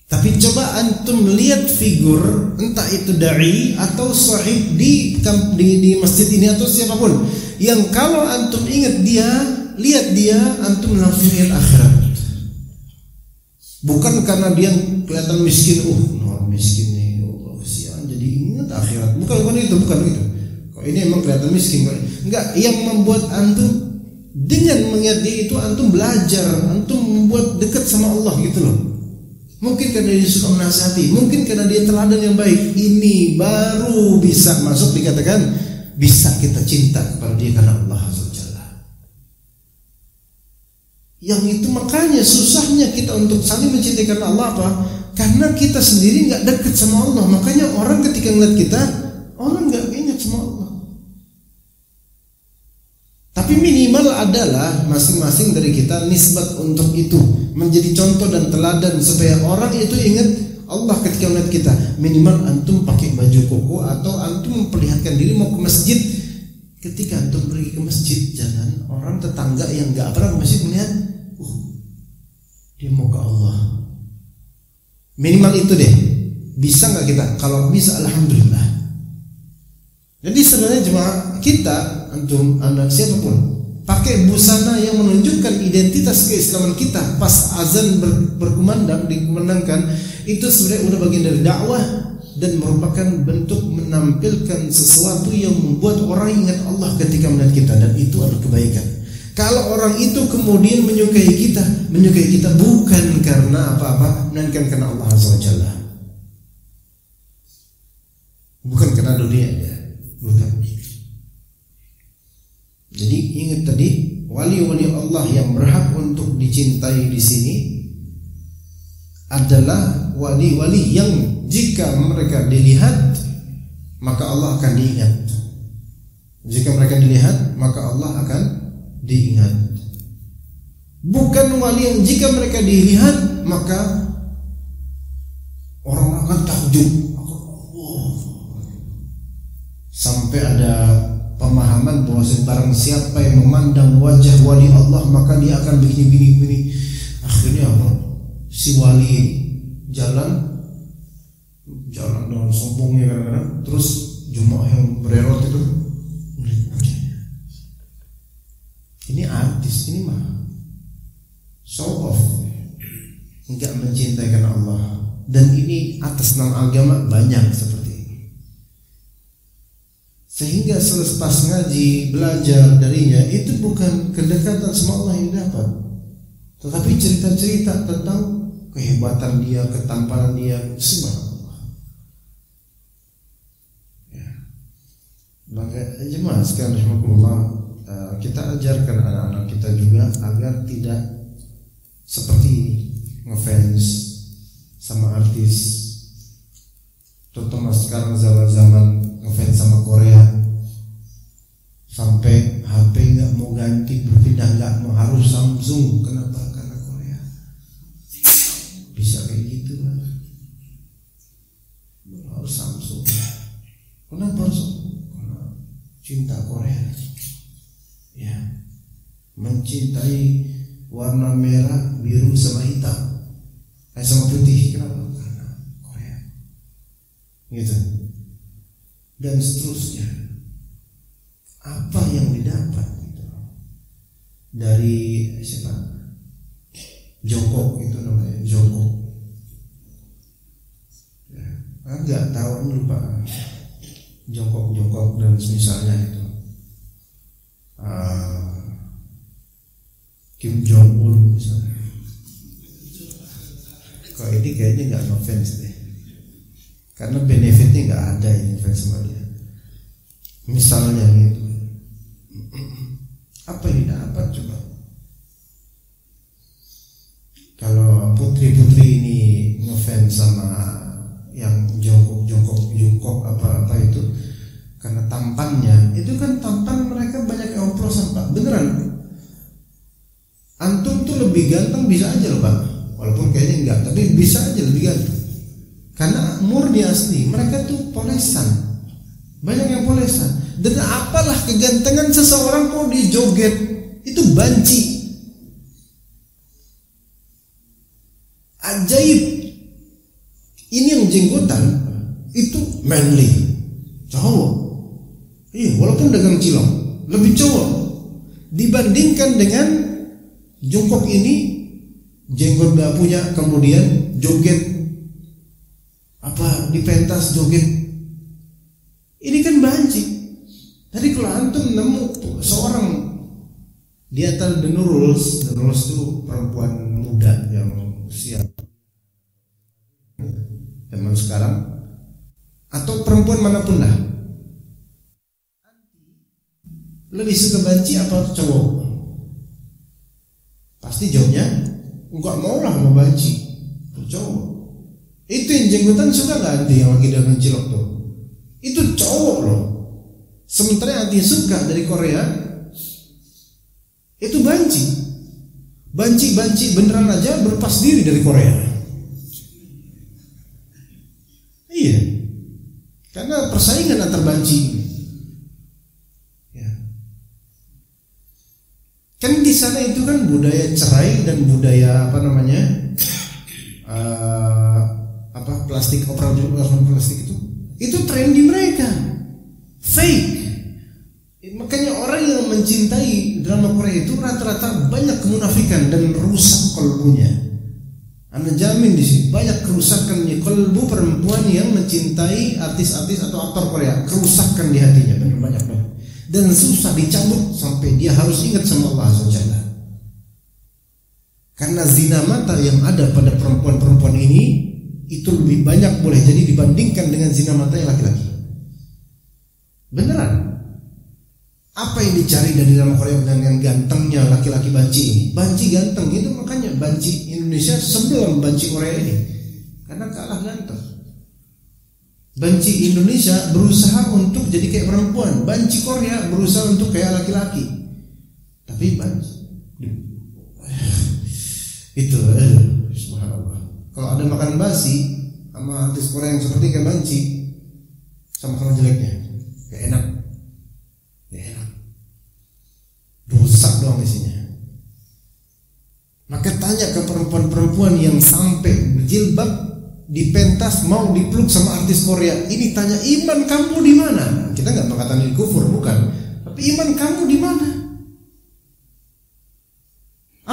Tapi coba antum melihat figur, entah itu dai atau sahib di masjid ini atau siapapun, yang kalau antum ingat dia, lihat dia, antum langsung ingat akhirat. Bukan karena dia kelihatan miskin, miskin nih, kasihan jadi ingat akhirat. Bukan itu. Kok ini emang kelihatan miskin? Enggak, yang membuat antum dengan mengingat dia itu antum belajar, antum membuat dekat sama Allah gitu loh. Mungkin karena dia suka menasihati, mungkin karena dia teladan yang baik. Ini baru bisa masuk dikatakan bisa kita cinta kepada dia karena Allah Azza wa Jalla. Yang itu makanya susahnya kita untuk saling mencintai karena Allah apa? Karena kita sendiri nggak dekat sama Allah. Makanya orang ketika ngeliat kita, orang nggak ingat sama Allah. Tapi minimal adalah masing-masing dari kita nisbat untuk itu, menjadi contoh dan teladan supaya orang itu ingat Allah ketika melihat kita. Minimal antum pakai baju koko atau antum memperlihatkan diri mau ke masjid. Ketika antum pergi ke masjid, jangan orang tetangga yang nggak pernah ke masjid melihat, dia mau ke Allah. Minimal itu deh. Bisa nggak kita? Kalau bisa, alhamdulillah. Jadi sebenarnya jemaah kita, antum, anak siapapun, pakai busana yang menunjukkan identitas keislaman kita pas azan dikumandangkan, itu sebenarnya udah bagian dari dakwah dan merupakan bentuk menampilkan sesuatu yang membuat orang ingat Allah ketika melihat kita, dan itu adalah kebaikan. Kalau orang itu kemudian menyukai kita bukan karena apa-apa, melainkan karena Allah Azza wa Jalla. Bukan karena dunia ya. Bukan. Jadi ingat tadi, wali-wali Allah yang berhak untuk dicintai di sini adalah wali-wali yang jika mereka dilihat maka Allah akan diingat. Jika mereka dilihat maka Allah akan diingat. Bukan wali yang jika mereka dilihat maka orang akan takjub. Sampai ada pemahaman bahwa barang siapa yang memandang wajah wali Allah maka dia akan begini. Akhirnya apa? Si wali jalan dengan sombongnya kadang-kadang, terus jemaah yang bererot itu ini artis, ini mah show off, enggak mencintai karena Allah. Dan ini atas nama agama banyak seperti ini. Sehingga selepas ngaji, belajar darinya, itu bukan kedekatan sama Allah yang dapat, tetapi cerita-cerita tentang kehebatan dia, ketampanan dia, subhanallah. Ya. Maka jemaah sekalian rahimakumullah, kita ajarkan anak-anak kita juga agar tidak seperti ini, ngefans sama artis, terutama sekarang zaman ngefans sama Korea, sampai HP nggak mau ganti, berpindah nggak mau, harus Samsung. Kenapa? Karena Korea. Bisa kayak gitu kan? Harus Samsung. Kenapa harus? Karena cinta Korea. Ya, mencintai warna merah, biru sama hitam, sama putih. Kenapa? Karena Korea. Gitu. Dan seterusnya. Apa yang didapat gitu dari siapa? Jongkok itu namanya, Jongkok. Ya, enggak tahu, lupa. Jongkok dan misalnya itu. Kim Jong Un misalnya. Kalau ini kayaknya nggak ngefans deh, karena benefitnya nggak ada yang ngefans sama dia. Misalnya gitu. Apa yang didapat coba? Kalau putri-putri ini ngefans sama yang jongkok apa itu, karena tampannya, itu kan tampan mereka banyak yang oplosan Pak, beneran. Antum tuh lebih ganteng bisa aja loh Pak, walaupun kayaknya enggak, tapi bisa aja lebih ganteng. Karena murni asli, mereka tuh polesan. Banyak yang polesa. Dan apalah kegantengan seseorang kalau dia joget, itu banci. Ajaib. Ini yang jenggotan itu manly, cowok. Iya, walaupun dagang cilok, lebih cowok dibandingkan dengan jongkok ini, jenggot gak punya, kemudian joget apa dipentas joget. Ini kan banci. Tadi kalau antum nemu seorang di atas The Nurul's itu perempuan muda yang usia zaman sekarang atau perempuan manapun lah, lebih suka banci apa cowok? Pasti jawabnya enggak mau lah mau banci, cowok. Itu yang jenggotan suka nggak anti yang lagi dagang cilok tuh? Itu cowok loh. Sementara anti suka dari Korea itu banci, banci beneran aja berlepas diri dari Korea. Iya, karena persaingan antar banci. Ya. Kan di sana itu kan budaya cerai dan budaya apa namanya plastik, operasi plastik itu tren di mereka, fake. Makanya orang yang mencintai drama Korea itu rata-rata banyak kemunafikan dan rusak kalbunya. Anda jamin di sini banyak kerusakannya kalbu perempuan yang mencintai artis-artis atau aktor Korea, kerusakan di hatinya benar banyak banget. Dan susah dicabut sampai dia harus ingat sama Allah Azza wa Jalla. Karena zina mata yang ada pada perempuan-perempuan ini itu lebih banyak boleh jadi dibandingkan dengan zina mata yang laki-laki. Beneran. Apa yang dicari dari dalam Korea dengan gantengnya laki-laki banci ini? Banci ganteng itu, makanya banci Indonesia sebelum banci Korea ini karena kalah ganteng. Banci Indonesia berusaha untuk jadi kayak perempuan, banci Korea berusaha untuk kayak laki-laki. Tapi banci itu subhanallah. Kalau ada makanan basi sama artis Korea yang seperti kayak banci, sama-sama jeleknya. Gak enak. Rusak doang isinya. Maka tanya ke perempuan-perempuan yang sampai jilbab dipentas mau dipeluk sama artis Korea, ini tanya iman kamu di mana? Kita nggak mengatakan ini kufur, bukan. Tapi iman kamu di mana?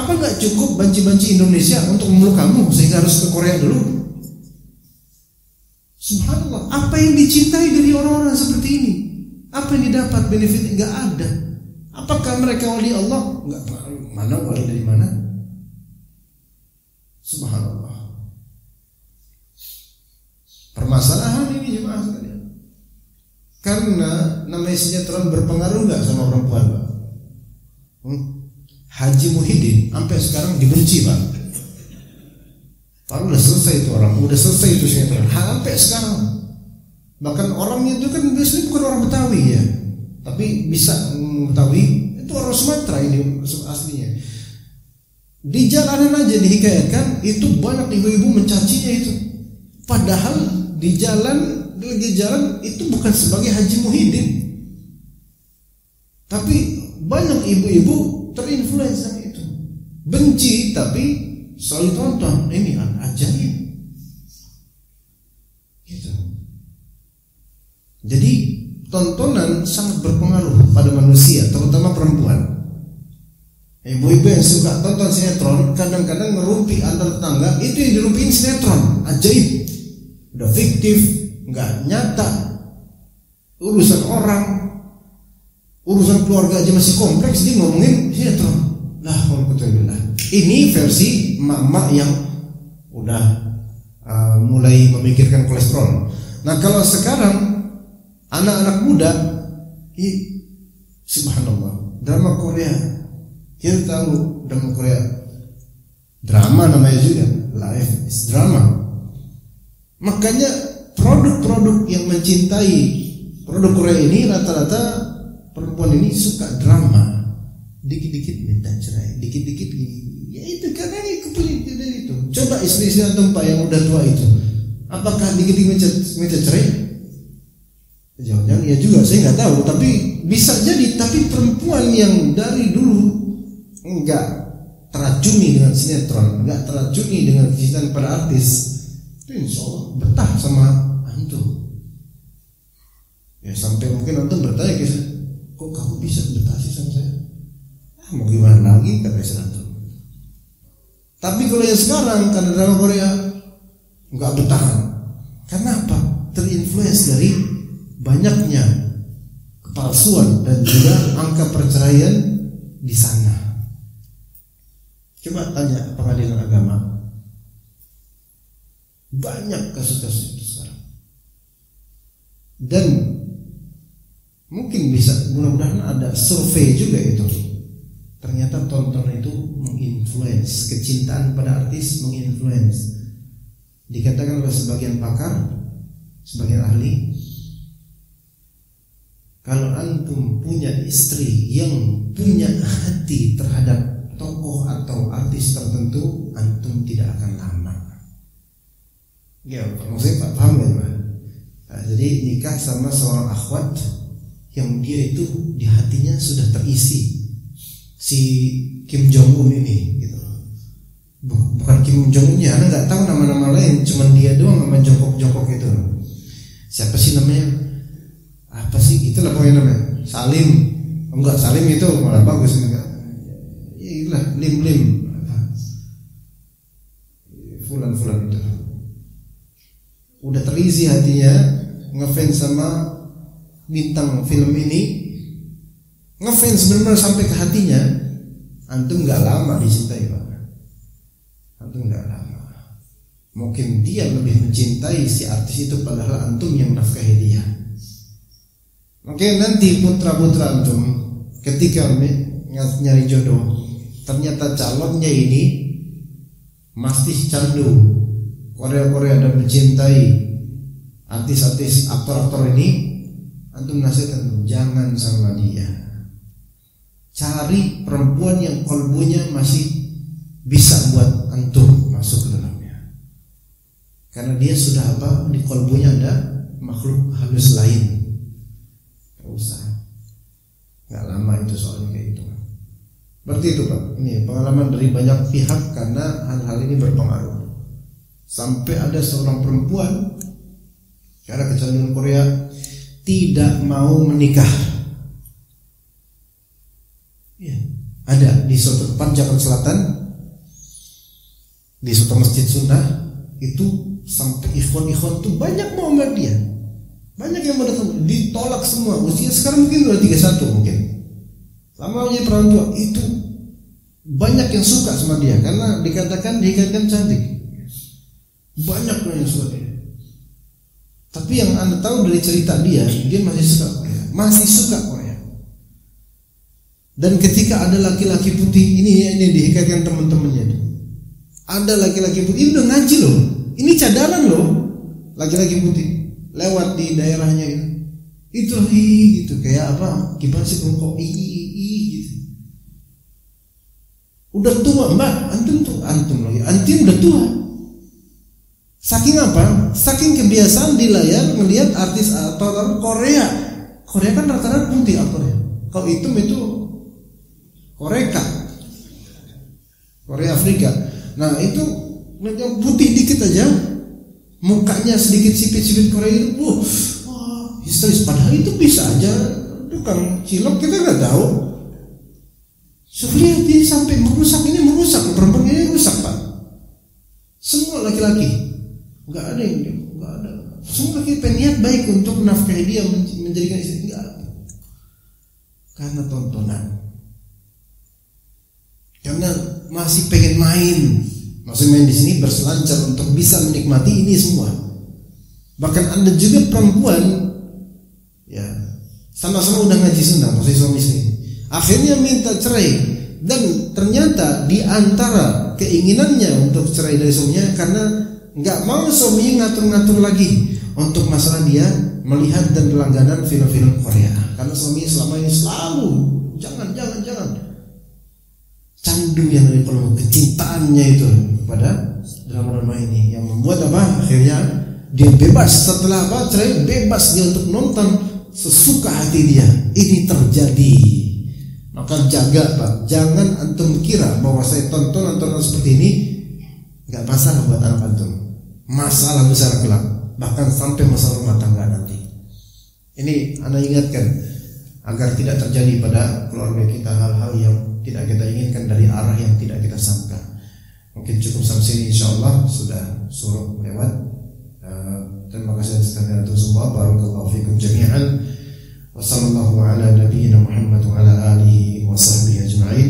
Apa nggak cukup banci-banci Indonesia untuk memeluk kamu sehingga harus ke Korea dulu? Subhanallah. Apa yang dicintai dari orang-orang seperti ini? Apa yang didapat benefit? Nggak ada. Apakah mereka wali Allah? Enggak, mana wali dari mana? Subhanallah. Permasalahan ini jemaah sekalian. Karena namanya sinetron berpengaruh enggak sama perempuan, Pak? Haji Muhyiddin sampai sekarang dibenci, Pak. Baru udah selesai itu orang, udah selesai itu sinetron. Sampai sekarang. Bahkan orangnya itu kan biasanya bukan orang Betawi ya. Tapi bisa mengetahui itu orang Sumatera ini aslinya. Di jalanan aja dihikayatkan itu banyak ibu-ibu mencacinya itu. Padahal di jalan itu bukan sebagai Haji Muhyiddin. Tapi banyak ibu-ibu terinfluence sama itu. Benci tapi selalu tonton. Ini ajaib. Gitu. Jadi tontonan sangat berpengaruh pada manusia, terutama perempuan. Ibu-ibu yang suka tonton sinetron kadang-kadang ngerumpi antar tetangga, itu yang dirumpiin sinetron. Ajaib. Udah fiktif, nggak nyata. Urusan orang, urusan keluarga aja masih kompleks, dia ngomongin sinetron. Lah, ini versi emak-emak yang udah mulai memikirkan kolesterol. Nah, kalau sekarang anak-anak muda, subhanallah, drama Korea, kita tahu drama Korea, drama namanya juga, life is drama. Makanya produk-produk yang mencintai produk Korea ini rata-rata perempuan ini suka drama, dikit-dikit minta cerai, dikit-dikit gini. Ya itu karena dari itu. Coba istri-istri antum Pak yang udah tua itu, apakah dikit-dikit minta cerai? Jangan-jangan ia juga, saya nggak tahu, tapi bisa jadi. Tapi perempuan yang dari dulu nggak teracuni dengan sinetron, nggak teracuni dengan kecintaan pada artis, itu insya Allah betah sama antum. Ya sampai mungkin antum bertanya, kok kamu bisa betah sih sama saya? Mau gimana lagi, kata saya antum. Tapi kalau yang sekarang, karena drama Korea nggak bertahan. Karena apa? Terinfluence dari banyaknya kepalsuan dan juga angka perceraian di sana. Coba tanya pengadilan agama, banyak kasus-kasus itu sekarang. Dan mungkin bisa, mudah-mudahan ada survei juga itu. Ternyata tontonan itu menginfluence, kecintaan pada artis menginfluence. Dikatakan oleh sebagian pakar, sebagian ahli, kalau antum punya istri yang punya hati terhadap tokoh atau artis tertentu, antum tidak akan lama. Ya, maksudnya Pak paham ya, Pak? Nah, jadi nikah sama seorang akhwat yang dia itu di hatinya sudah terisi si Kim Jong Un ini, gitu. Bukan Kim Jong Un ya, Anda nggak tahu nama-nama lain, cuman dia doang sama jongkok-jongkok itu. Siapa sih namanya? Apa sih? Itulah pokoknya namanya. Salim. Oh, enggak, Salim itu malah bagus enggak. Iyalah, Lim. Fulan itu. Udah terisi hatinya ngefans sama bintang film ini. Ngefans benar-benar sampai ke hatinya. Antum nggak lama dicintai, Pak. Antum nggak lama. Mungkin dia lebih mencintai si artis itu, padahal antum yang menafkahi dia. Mungkin nanti putra-putra antum ketika nyari jodoh, ternyata calonnya ini masih candu Korea dan mencintai artis-artis, aktor-aktor ini, antum nasihatkan jangan sama dia. Cari perempuan yang kolbunya masih bisa buat antum masuk ke dalamnya. Karena dia sudah apa? Di kolbunya ada makhluk halus lain. Gak usah. Gak lama itu soalnya kayak itu. Berarti itu Pak. Ini pengalaman dari banyak pihak karena hal-hal ini berpengaruh. Sampai ada seorang perempuan karena kecanduan Korea tidak mau menikah. Ya, ada di suatu tempat Jakarta Selatan, di suatu masjid sunnah itu sampai ikhwan tuh banyak mau sama dia, banyak yang mau datang, ditolak semua. Usia sekarang mungkin udah 31 mungkin. Lama aja perempuan itu banyak yang suka sama dia karena dikatakan cantik. Banyak yang suka dia. Tapi yang Anda tahu dari cerita dia masih suka Korea, masih suka Korea. Dan ketika ada laki-laki putih ini dihikayatkan teman-temannya. Ada laki-laki putih ini udah ngaji loh. Ini cadaran loh. Laki-laki putih lewat di daerahnya gitu. Itu gitu kayak apa? Gimana sih kok gitu. Udah tua, Mbak. Antum lagi. Antum udah tua. Saking apa? Saking kebiasaan di layar melihat artis atau Korea. Korea kan rata-rata putih aktornya. Kalau hitam itu Korea Afrika. Nah itu yang putih dikit aja, mukanya sedikit sipit-sipit Korea itu, wah histeris. Padahal itu bisa aja tukang cilok, kita nggak tahu. Lihat dia sampai merusak perempuan ini rusak Pak. Semua laki-laki, nggak ada. Semua laki pengen baik untuk menafkahi dia, menjadikan istri, nggak. Karena tontonan. Karena masih pengen main di sini berselancar untuk bisa menikmati ini semua. Bahkan Anda juga perempuan, ya sama-sama udah ngaji sunnah, maksudnya suami istri. Akhirnya minta cerai dan ternyata di antara keinginannya untuk cerai dari suaminya karena nggak mau suaminya ngatur-ngatur lagi untuk masalah dia melihat dan berlangganan film-film Korea. Karena suaminya selama ini selalu jangan. Candu yang dari kalau kecintaannya itu pada drama-drama ini yang membuat apa? Akhirnya dia bebas setelah cerai, bebas dia untuk nonton sesuka hati dia. Ini terjadi. Maka jaga Pak, jangan antum kira bahwa saya tontonan seperti ini nggak masalah buat anak antum. Masalah besar kelak, bahkan sampai masalah rumah tangga nanti. Ini Anda ingatkan agar tidak terjadi pada keluarga kita hal-hal yang tidak kita inginkan dari arah yang tidak kita sangka. Mungkin cukup sampai sini, insyaallah sudah suruh lewat. Terima kasih atas kehadiran antum semua. Barakallahu fikum jami'an. Wassallallahu ala nabiyyina Muhammad wa ala alihi wa sahbihi ajma'in.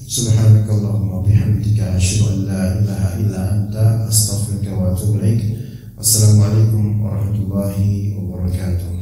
Subhanakallahumma bihamdika asyhadu an la ilaha illa anta astaghfiruka wa atubu ilaik. Wassalamualaikum warahmatullahi wabarakatuh.